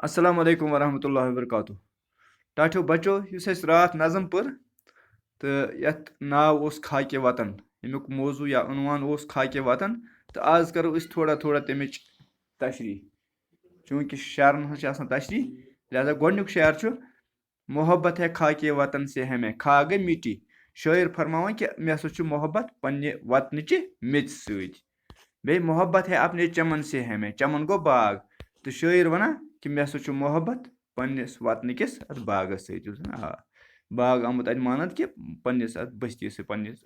अस्सलाम वालेकुम वरहमतुल्लाहि वबरकातुहू। टाठियो बच्चो युस अस रात नज़म पर तो यथ नाव ओस खाके वतन यमुक मौजू या उनवान ओस खाके वतन तो आज करो अस थोड़ा थोड़ा तमिच तशरी चूँकि शायरन हज आसान तशरी लिहाजा गोडनुक शायर छु मोहब्बत है खाके वतन से हमें खा गई मिट्टी शायर फरमावन कि मे हसा छु मोहब्बत पन्ने वतनचि मेच सۭتۍ बे मोहब्बत है अपने चमन से हमें चमन गो बाग तो शायर वना कि मे हसा छु मोहब्बत पन्निस वतनकिस अत बागस सۭتۍ आ बाग आमुत अत मानत कि पन्निस अत बस्ती से पन्निस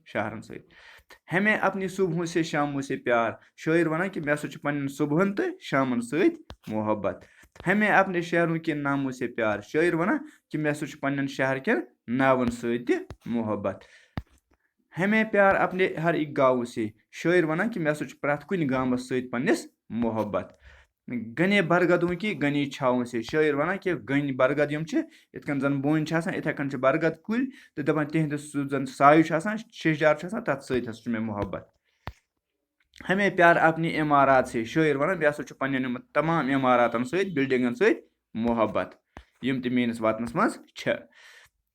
शहरन सۭتۍ हमें अपनी सुबहों से शामों से प्यार शायर वना कि मे हसा छु पन्नन सुबहन तो शामन सۭتۍ मोहब्बत हमें अपने शहरों के नामों से प्यार शायर वना कि मे हसा छु पन्नन शहर के नावन सۭتۍ मोहब्बत हमें प्यार अपने हर एक गाँव से शायर वना कि मे हसा छु प्रथ कुन गामस सۭتۍ पन्निस मोहब्बत गने बरगदों की गनी छावों से शायर वना कि गन बरगद यम छ इत कन जन बोन छ आसान इथे कन छ बरगद कुल तो दपन तिहंद जन साय छ आसान शेजार छ आसान तत सۭتۍ हसा छु मे मोहब्बत हमें प्यार अपनी इमारत से शायर वना मे हसा छु पन्नन तमाम इमारतन सۭتۍ बिल्डिंगन सۭتۍ मोहब्बत यम ते मेनिस वतनस मज छ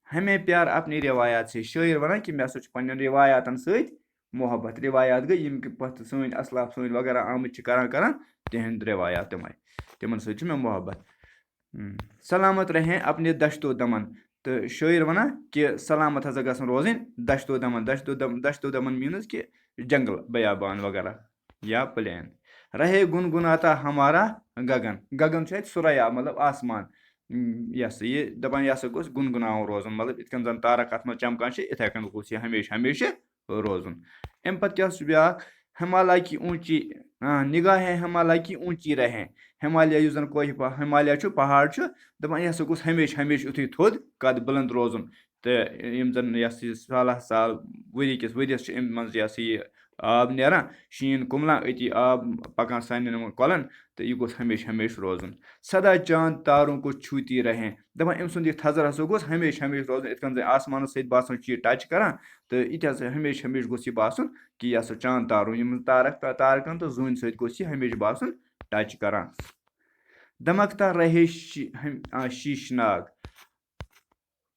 हमें प्यार अपनी रिवायात से शायर वना कि मे हसा छु पन्नन रिवायातन सۭتۍ मोहब्बत रिवायात गई यम कि पथ सٲنۍ असलाफ सٲنۍ वगैरह आमत छ करन तिहंद रिवायात तिमन सۭتۍ छु मे मोहब्बत सलामत रहें अपने दश्तो दमन तो शायर वना कि सलामत हसा गसन रोजन दश्तो दमन मीनस कि जंगल बयाबान वगैरह या प्लेन रहे गुनगुनाता हमारा गगन गगन छ सुरया मतलब आसमान यह हसा ये दपान यह हसा गोस गुनगुनावन रोजन मतलब इत कन जन तारक अत मज चमकान छ इथे कन गोस यह हमेशा हमेशा रोजन अम पत क्या ब्याक हिमालय की ऊंची निगाहें हिमालय की ऊंची रहें हिमालय युस जन कोह हिमालय छु पहाड़ छु दपान यह हसा गोस हमेशा हमेशा उथै थोद कद बुलंद रोजन तो यम जन यह साल साल वरी किस वरियस मज यह ये आब नेरान शीन कुमलान अति आब पकान सान कलन तो यह गोस हमेशा हमेशा रोजन सदा चांद तारों को छूती रहें दपान अम सुंद यह थजर हसा गोस हमेशा हमेशा रोजन इत कन जन आसमान सۭتۍ बासान छ टच करान तो इत हसा हमेशा हमेशा गोस यह बासन कि यह हसा चांद तारों यम तारकन तो जून सۭتۍ गोस यह हमेशा बासन टच करान दमकता रहे शीशनाग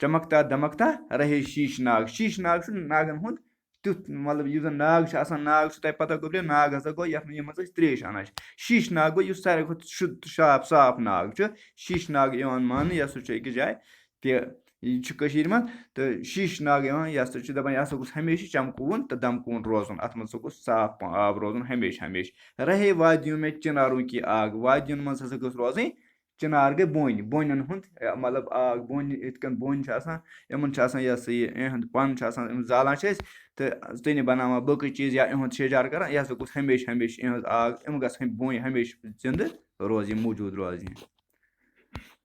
चमकता दमकता रहे शीशनाग नागन हुंद तुथ मतलब यु जन नाग छ आसान नाग छ तय पता गोबले नाग हसा गो यथ यम त्रेश अनान शीशनाग गो युस सारे खुद शुद्ध साफ नाग छ शीशनाग यवान मान यह हसा छ अकिस जाय कि यह मज तो शीशनाग यह हसा छ दपान यह हसा गोस हमेशा चमकवन तो दमकवन रोजन अत मज गोस साफ आब रोजन हमेशा हमेशा रहे वादियों में चिनारों की आग वादियों मज हसा गोस रोजन चिनार गई बोन हुंद मतलब आग बोन इत कन बोन छ आसान यमन छ आसान यह इहंद पन छ आसान जालान छ तो तने बनावान बकि चीज या इहंद शेजार करान यह हसा गोस हमेशा हमेशा इहंद आग यम गस बोन हमेशा जिंद रोज मौजूद रोज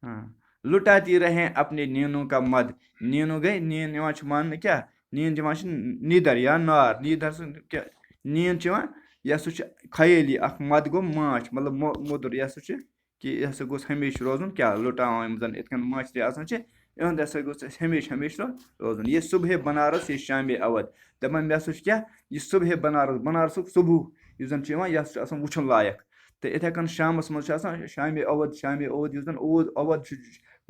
हाँ लुटाती रहें अपने नीनों का मद नीनो गई नीन यवान छ मान क्या नीन दिवान छ नीदर या नार नीदर क्या नीन छ यवान यह हसा छ खयली अख मद गो माछ मतलब मोदर यह हसा छ कि यह हसा गोस हमेशा रोजन क्या लुटावान जन इत कन माछरी आसान छ इहंद हसा गोस हमेशा हमेशा रोजन ये सुबह बनारस ये शाम अवध दपान मे हसा क्या यह सुबह बनारसुक सुबह युस जन छ यवान यह हसा आसान वुछन लायक तो इथे कन शामस मज शाम अवध युस जन अवध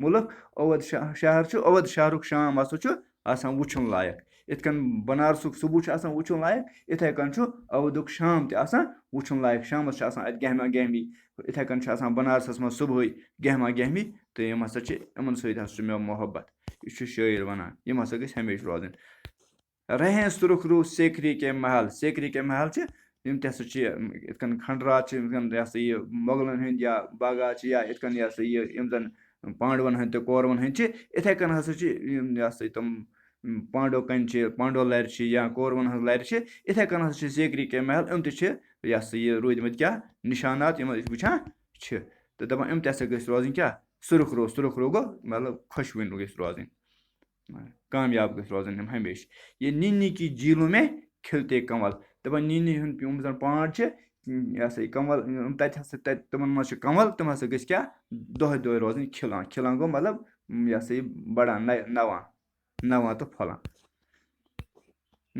मुल्क अवध शहर अवध शहरुक शाम हसा छ आसान वुछन लायक इत कन बनारसुक सुबह छ आसान वुछन लायक इथे कन छ अवधुक शाम ते आसान वुछन लायक शामस छ आसान अत गहमा गहमी इथे कन छ आसान बनारसस मज सुबह गहमा गहमी तो यम हसा छ यमन सۭتۍ हसा छ मे मोहब्बत यह शायर वनान यम हसा गई हमेशा रोजन रहें सुरखरू सेखरी के महल छ यम ते हसा छ इत कन खंडरात छ यह हसा ये मोगलन हंद या बागात या इत कन यह हसा ये यम जन पांडवन हंद तो कौरवन हंद इथे कन हसा छ यह हसा तम पांडव कन पांडव लर या कौरवन हंज लर इथे कन हसा सेखरी के महल यम ते यह हसा ये रूदमत क्या निशानात यम वुछान तो दपान यम ते हसा गई रोजन क्या सुरखरू गो मतलब खुशविन गई रोजन कामयाब गई रोजन हम हमेशा ये नीनी की झीलों में खिलते कमल दपान नीनी हूँ जन पान यह हसा कमल तमन मज कमल तम हसा गई क्या दह रोजन खिलान गो मतलब यह हसा बढ़ान नवान तो फलान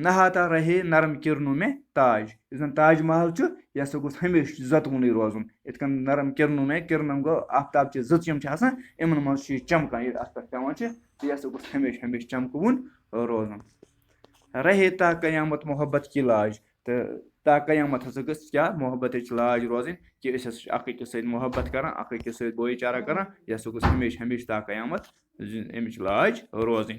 नहाता रहे नरम किरणों में ताज यस ताज महल यह हसा गोस हमेशा जतवुन रोजन इत कन नरम किरणों में किरणन गो आफ्ताब जच इन मज चमकान अत पे पेवान यह हसा गोस हमेशा हमेशा चमकवुन रोजन रहे ता कयामत मोहब्बत की लाज तो ता कयामत हसा गस क्या मोहब्बत लाज रोजन कि अकिस मोहब्बत कर अकिस भाईचारा कर यह हसा गोस हमेशा हमेशा ता कयामत अमिच लाज रोजन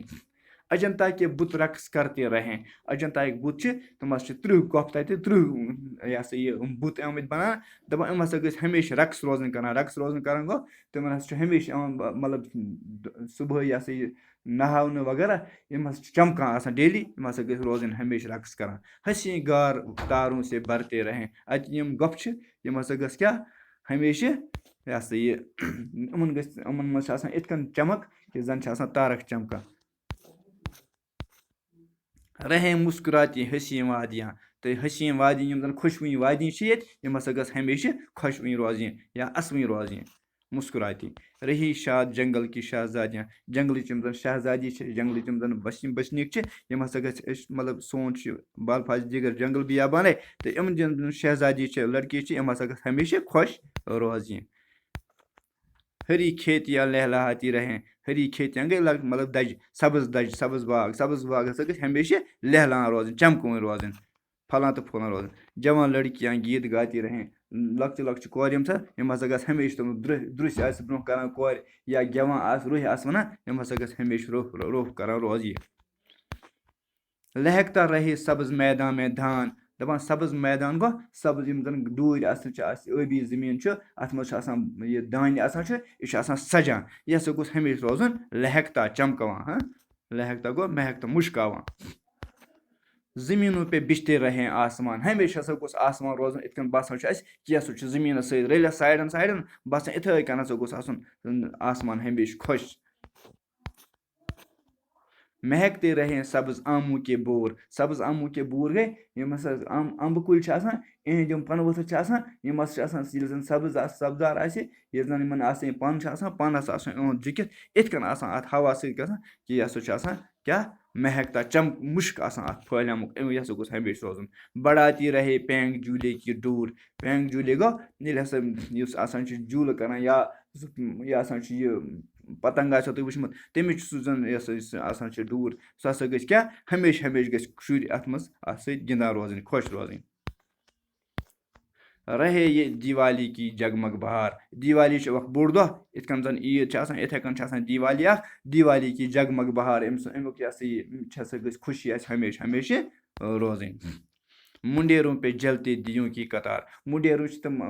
अजंता के बुत रक्स करते रहें अजंता एक बुत तम 30 कफ तत 30 यह सा ये बुत आमत बनान दपान हम हसा गस हमेशा रक्स रोजन कर गो तमन हमेशा मतलब सुबह यह सा ये नहावन वगैरह यम चमकान डेली यम हसा गस रोजन हमेशा रक्स कर हंसी गार तारों से भरते रहें अत यम गप यम हसा गस क्या हमेशा यह सा ये अमन मज इत कन चमक कि जन तारक चमका रहें मुस्कुराती हसीन वादियाँ तो हसीन वादी यम जन खुशवुन वादी यम हसा गस हमेशा खुशवुन रोजन या असवुन रोजन मुस्कुराती रही शाद जंगल की शहजादियाँ जंगल यम जन शहजादी जंगल यम जन बसनिक यम हसा गस मतलब सोन बाल फाज दिगर जंगल बियाबान तो यम जन शहजादी लड़की यम हसा गस हमेशा खुश रोजन हरी खेतियाँ लहलहाती रहें हरी खेतियाँ गई मतलब सब्ज बाग हसा गई हमेशा लहलान रोजन चमकवन रोजन फलां तो फूलां रोजन जवान लड़कियाँ गीत गाती रहें लक्च कोर यम हसा गस हमेशा तुम द्रुस ब्रोह कर कोर या गेवान रोह वनान यम हसा गस हमेशा रोह कर रोज ये लहकता रहे सब्ज मैदान में धान दपान सब्ज मैदान गो सब्ज यम जन दूर आबी जमीन अत मज यह दान यह सजान यह हसा गोस हमेशा रोजन लहकता चमकवान लहकता गो महकता मुश्कावान जमीनों पे बिछते रहें आसमान हमेशा हसा गोस आसमान रोजन इत बसान कि यह जमीन सत रलित साइडन बसान इथे कन हसा गोस आसमान हमेशा खुश महकते रहें सब्ज आमू के बोर गए यम हसा अम्ब कुल इहद यम पन वथर यम जन सब्जार ये जन पन पन हसा झुकित इत कन अत हवा सत कि यह हसा क्या महकता चमक मुश्क अत फहलमुक यह हसा गोस हमेशा रोजन बढ़ाती रहे पेंग झूले की डूर पेंग झूले गो हसा झूल कर या यह पतंग तुम वुचमुत तमिच जन यह डूर सह हसा गि क्या हमेशा हमेशा गुर अत मज गिंदान रोजन खुश रोजन रहे ये दिवाली की जगमग बहार दिवाली वक्त बोड़ दह इत कन जन ईद इथे कन दिवाली की जगमग बहार अमुक यह गई खुशी हमेशा हमेशा रोजन मुंडेरों पे जलते दियों की कतार मुंडेरू तम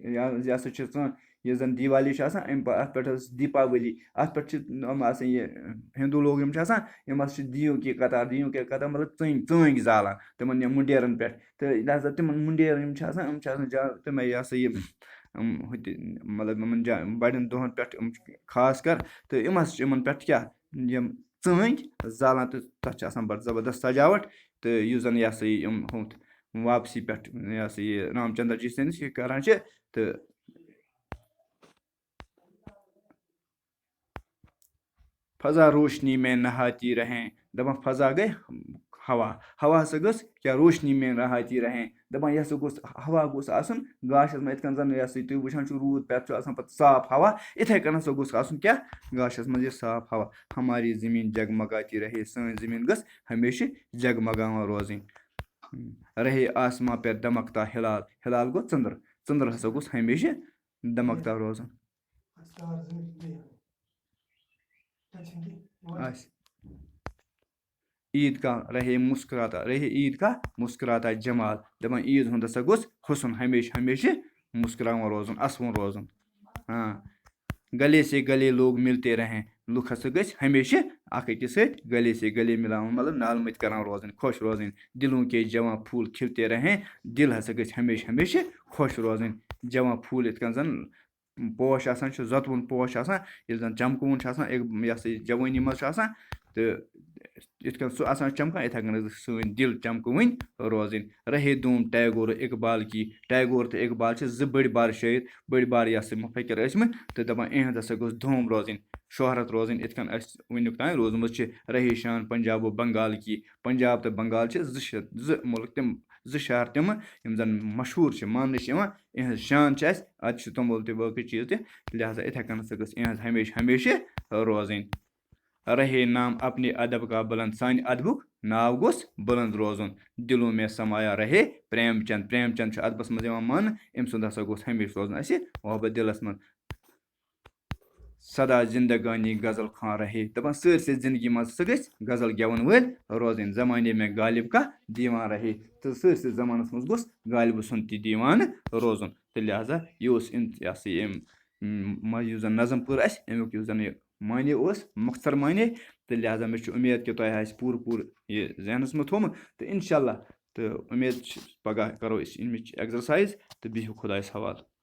यह ये जन दिवाली अत पे दीपावली अत पे ये हिंदू लोग यम दियों की कतार मतलब चंग जालान तमन मुंडेरन पे तो लिहाजा तम मुंडेर तम यह ये मतलब बड़न दोहन पे खास कर तो यम पे क्या चंग जालान तो तथ बड़ जबरदस्त सजावट तो यह जन यह वापसी पे यह रामचंद्र जी सैनिस करान तो फजा रोशनी में नहाती रहें दपान फजा गए हवा हसा गस क्या रोशनी में नहाती रहें दपान यह गोस हवा गोस आसन गाशस में इत जन तुम वुचान रूद पे पे साफ हवा इथे कन हसा गोस आसन क्या गाशस में साफ हवा हमारी ज़मीन जगमगाती रहे सन ज़मीन गस हमेशा जगमगावान रोजन रहे आसमां पे दमकता हिलाल हिलाल गो चंद्र हसा गोस हमेशा दमकता रोजन ईद का रहे मुस्कुराता जमाल दपान ईद हुंद हसा गोस हुसन हमेशा हमेशा मुस्कुरावान रोजन असवुन रोजन हाँ गले से गले लोग मिलते रहें लुक हसा गस हमेशा अकिस गले से गले मिलावन मतलब नाल मत करान रोजन खुश रोजन दिलों के जवां फूल खिलते रहें दिल हसा गस हमेशा हमेशा खुश रोजन जवां फूल इत जन पोश जतवुन पोश जन चमकवन यह जवानी मज तो یِتھ کٔنۍ سُہ آسان چمکان یِتھَے کٔنۍ گٔژھ سٲنۍ دِل چمکہٕ روزٕنۍ رہے دوم ٹیگور اقبال کی ٹیگور تہٕ اقبال چھِ زٕ بٔڑۍ بار شٲعر بٔڑۍ بار یہِ ہسا مُفکر ٲسۍمٕتۍ تہٕ دَپان یِہٕنٛز ہسا گوٚژھ دھوم روزٕنۍ شہرت روزٕنۍ یِتھ کٔنۍ اَسہِ وٕنیُک تانۍ روٗزمٕژ چھِ رہی شان پنجاب و بنگال کی پنجاب تہٕ بنگال چھِ زٕ مُلک تِم زٕ شہر تِمہٕ یِم زَن مشہوٗر چھِ ماننہٕ چھِ یِوان یِہٕنٛز شان چھِ اَسہِ اَتہِ چھِ توٚمُل تہِ باقٕے چیٖز تہِ لہٰذا یِتھَے کٔنۍ ہسا گٔژھ یِہٕنٛز ہمیشہِ ہمیشہِ روزٕنۍ رہے نام اپنے ادب کا بلند سانہِ ادبُک ناو گوٚژھ بُلند روزُن دِلو میں سمایا رہے پریم چند چھُ ادبَس منٛز یِوان ماننہٕ أمۍ سُنٛد ہسا گوٚژھ ہمیشہِ روزُن اَسہِ محبت دِلَس منٛز سدا زندگانی غزل خان رہے دَپان سٲرسٕے زندگی منٛز ہسا گٔژھۍ غزل گٮ۪وَن وٲلۍ روزٕنۍ زمانے میں غالب کا دیوان رہے تہٕ سٲرسٕے زمانَس منٛز گوٚژھ غالبہٕ سُنٛد تہِ دیوانہٕ روزُن تہٕ لہٰذا یہِ اوس یہِ ہسا یہِ یُس زَن نظم پٔر اَسہِ اَمیُک یُس زَن یہِ معنے اوس مۄختصر معنے تہٕ لہٰذا مےٚ چھُ اُمید کہِ تۄہہِ آسہِ پوٗرٕ یہِ ذہنَس منٛز تھوٚمُت تہٕ اِنشاء اللہ تہٕ اُمید چھِ پگاہ کَرو أسۍ اَمِچ اٮ۪گزرسایز تہٕ بِہِو خۄدایَس حوالہٕ